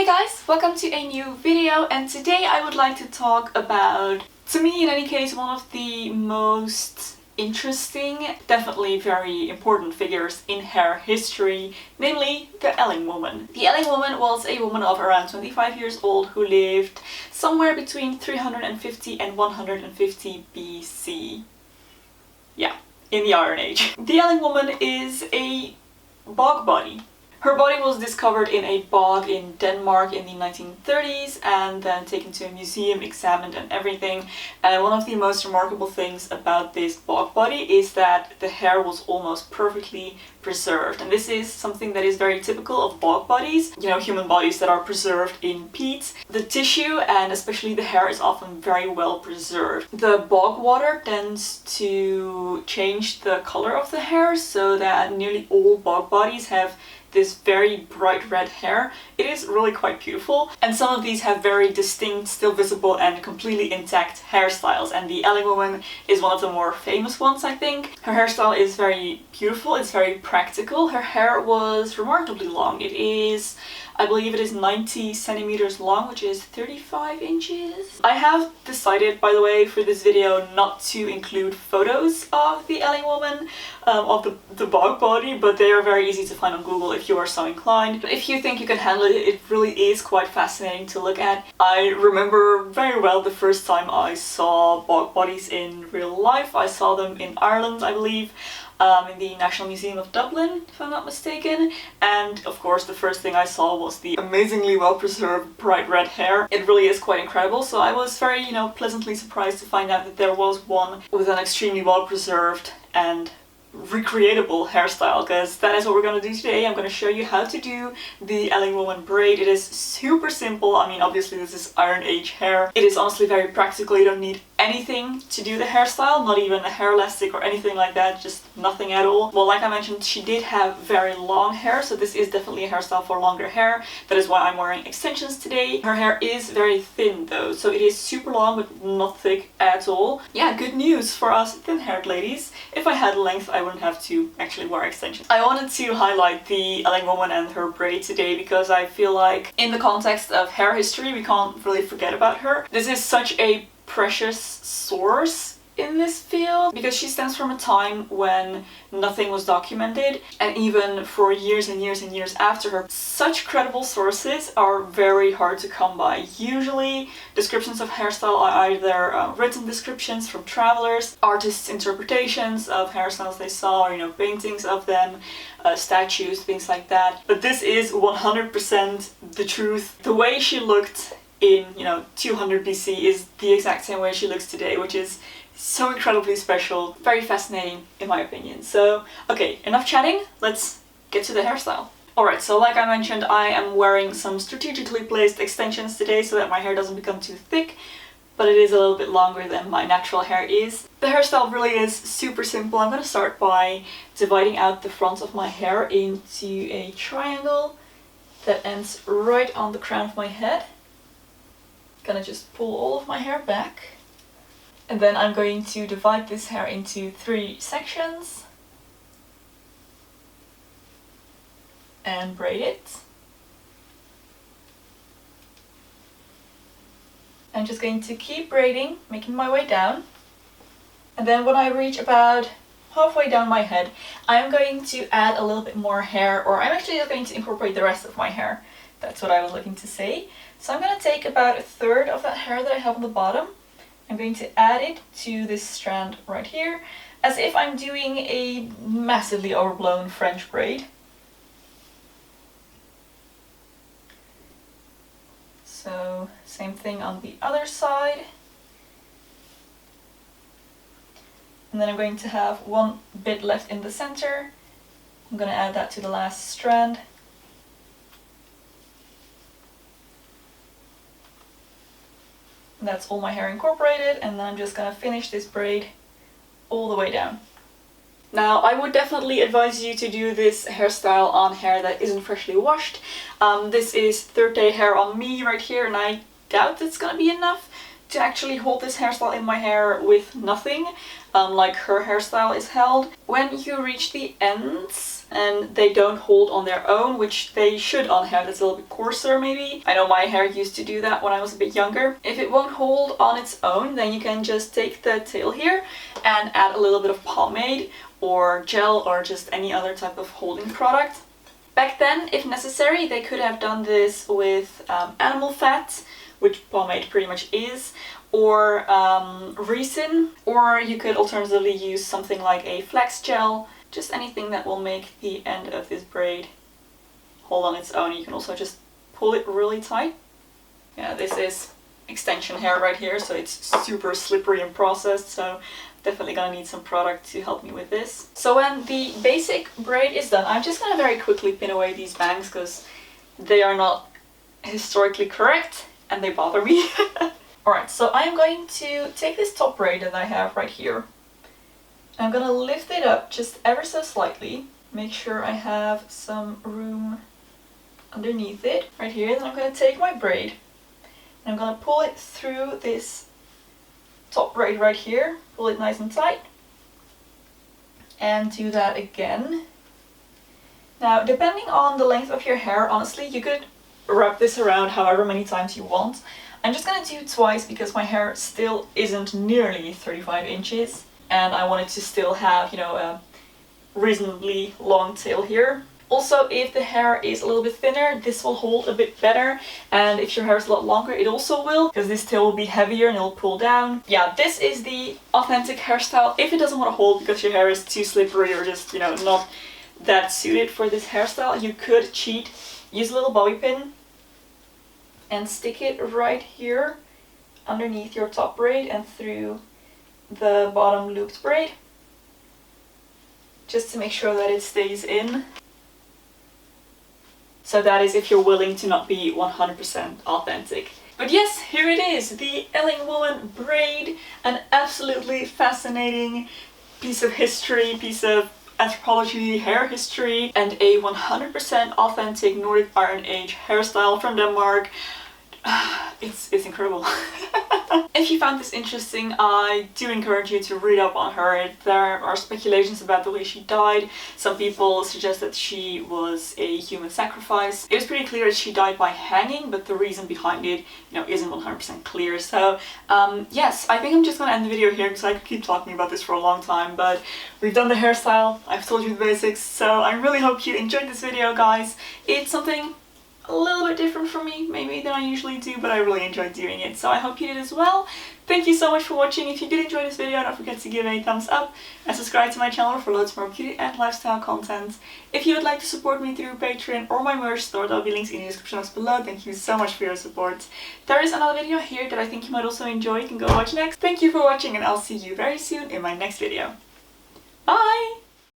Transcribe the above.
Hey guys, welcome to a new video, and today I would like to talk about, to me in any case, one of the most interesting, definitely very important figures in hair history, namely the Elling Woman. The Elling Woman was a woman of around 25 years old who lived somewhere between 350 and 150 BC. Yeah, in the Iron Age. The Elling Woman is a bog body. Her body was discovered in a bog in Denmark in the 1930s and then taken to a museum, examined and everything. And one of the most remarkable things about this bog body is that the hair was almost perfectly preserved. And this is something that is very typical of bog bodies, you know, human bodies that are preserved in peat. The tissue and especially the hair is often very well preserved. The bog water tends to change the color of the hair so that nearly all bog bodies have this very bright red hair. It is really quite beautiful, and some of these have very distinct, still visible and completely intact hairstyles, and the Elling Woman is one of the more famous ones, I think. Her hairstyle is very beautiful, it's very practical. Her hair was remarkably long. It is, I believe it is 90 centimeters long, which is 35 inches. I have decided, by the way, for this video not to include photos of the Elling Woman, of the bog body, but they are very easy to find on Google if you are so inclined. But if you think you can handle it, it really is quite fascinating to look at. I remember very well the first time I saw bog bodies in real life. I saw them in Ireland, I believe. In the National Museum of Dublin, if I'm not mistaken. And of course the first thing I saw was the amazingly well preserved bright red hair. It really is quite incredible, so I was very, pleasantly surprised to find out that there was one with an extremely well preserved and recreatable hairstyle, because that is what we're going to do today. I'm going to show you how to do the Elling Woman braid. It is super simple. I mean, obviously this is Iron Age hair. It is honestly very practical. You don't need anything to do the hairstyle, not even a hair elastic or anything like that, just nothing at all. Well, like I mentioned, she did have very long hair, so this is definitely a hairstyle for longer hair. That is why I'm wearing extensions today. Her hair is very thin though, so it is super long but not thick at all. Yeah, good news for us thin-haired ladies. If I had length, I wouldn't have to actually wear extensions. I wanted to highlight the Elling Woman and her braid today because I feel like in the context of hair history we can't really forget about her. This is such a precious source in this field because she stems from a time when nothing was documented, and even for years and years and years after her, such credible sources are very hard to come by. Usually descriptions of hairstyle are either written descriptions from travelers, artists' interpretations of hairstyles they saw, or paintings of them, statues, things like that. But this is 100% the truth. The way she looked in 200 BC is the exact same way she looks today, which is so incredibly special, very fascinating in my opinion. So, okay, enough chatting, let's get to the hairstyle. Alright, so like I mentioned, I am wearing some strategically placed extensions today so that my hair doesn't become too thick, but it is a little bit longer than my natural hair is. The hairstyle really is super simple. I'm going to start by dividing out the front of my hair into a triangle that ends right on the crown of my head. Gonna just pull all of my hair back. And then I'm going to divide this hair into 3 sections and braid it. I'm just going to keep braiding, making my way down. And then when I reach about halfway down my head, I'm going to add a little bit more hair, or I'm actually just going to incorporate the rest of my hair. That's what I was looking to say. So I'm going to take about 1/3 of that hair that I have on the bottom. I'm going to add it to this strand right here, as if I'm doing a massively overblown French braid. So same thing on the other side. And then I'm going to have one bit left in the center. I'm going to add that to the last strand. That's all my hair incorporated, and then I'm just gonna finish this braid all the way down. Now, I would definitely advise you to do this hairstyle on hair that isn't freshly washed. This is 3rd day hair on me right here, and I doubt it's gonna be enough to actually hold this hairstyle in my hair with nothing, like her hairstyle is held. When you reach the ends and they don't hold on their own, which they should on hair that's a little bit coarser maybe. I know my hair used to do that when I was a bit younger. If it won't hold on its own, then you can just take the tail here and add a little bit of pomade or gel or just any other type of holding product. Back then, if necessary, they could have done this with animal fat, which pomade pretty much is, or resin, or you could alternatively use something like a flax gel, just anything that will make the end of this braid hold on its own. You can also just pull it really tight. Yeah, this is extension hair right here, so it's super slippery and processed, so definitely gonna need some product to help me with this. So when the basic braid is done, I'm just gonna very quickly pin away these bangs because they are not historically correct and they bother me. Alright, so I'm going to take this top braid that I have right here. I'm gonna lift it up just ever so slightly, make sure I have some room underneath it right here. Then I'm gonna take my braid and I'm gonna pull it through this top braid right here, pull it nice and tight, and do that again. Now, depending on the length of your hair, honestly, you could wrap this around however many times you want. I'm just gonna do it twice because my hair still isn't nearly 35 inches and I want it to still have, you know, a reasonably long tail here. Also, if the hair is a little bit thinner, this will hold a bit better, and if your hair is a lot longer, it also will, because this tail will be heavier and it'll pull down. Yeah, this is the authentic hairstyle. If it doesn't want to hold because your hair is too slippery or just, you know, not that suited for this hairstyle, you could cheat. Use a little bobby pin and stick it right here underneath your top braid and through the bottom looped braid, just to make sure that it stays in. So that is if you're willing to not be 100% authentic. But yes, here it is, the Elling Woman braid, an absolutely fascinating piece of history, piece of anthropology, hair history, and a 100% authentic Nordic Iron Age hairstyle from Denmark. It's incredible. If you found this interesting, I do encourage you to read up on her. There are speculations about the way she died. Some people suggest that she was a human sacrifice. It was pretty clear that she died by hanging, but the reason behind it, you know, isn't 100% clear. So yes, I think I'm just gonna end the video here because I could keep talking about this for a long time, but we've done the hairstyle, I've told you the basics, so I really hope you enjoyed this video, guys. It's something a little bit different from me, maybe, than I usually do, but I really enjoyed doing it, so I hope you did as well. Thank you so much for watching. If you did enjoy this video, don't forget to give it a thumbs up and subscribe to my channel for loads more beauty and lifestyle content. If you would like to support me through Patreon or my merch store, there'll be links in the description box below. Thank you so much for your support. There is another video here that I think you might also enjoy. You can go watch next. Thank you for watching and I'll see you very soon in my next video. Bye!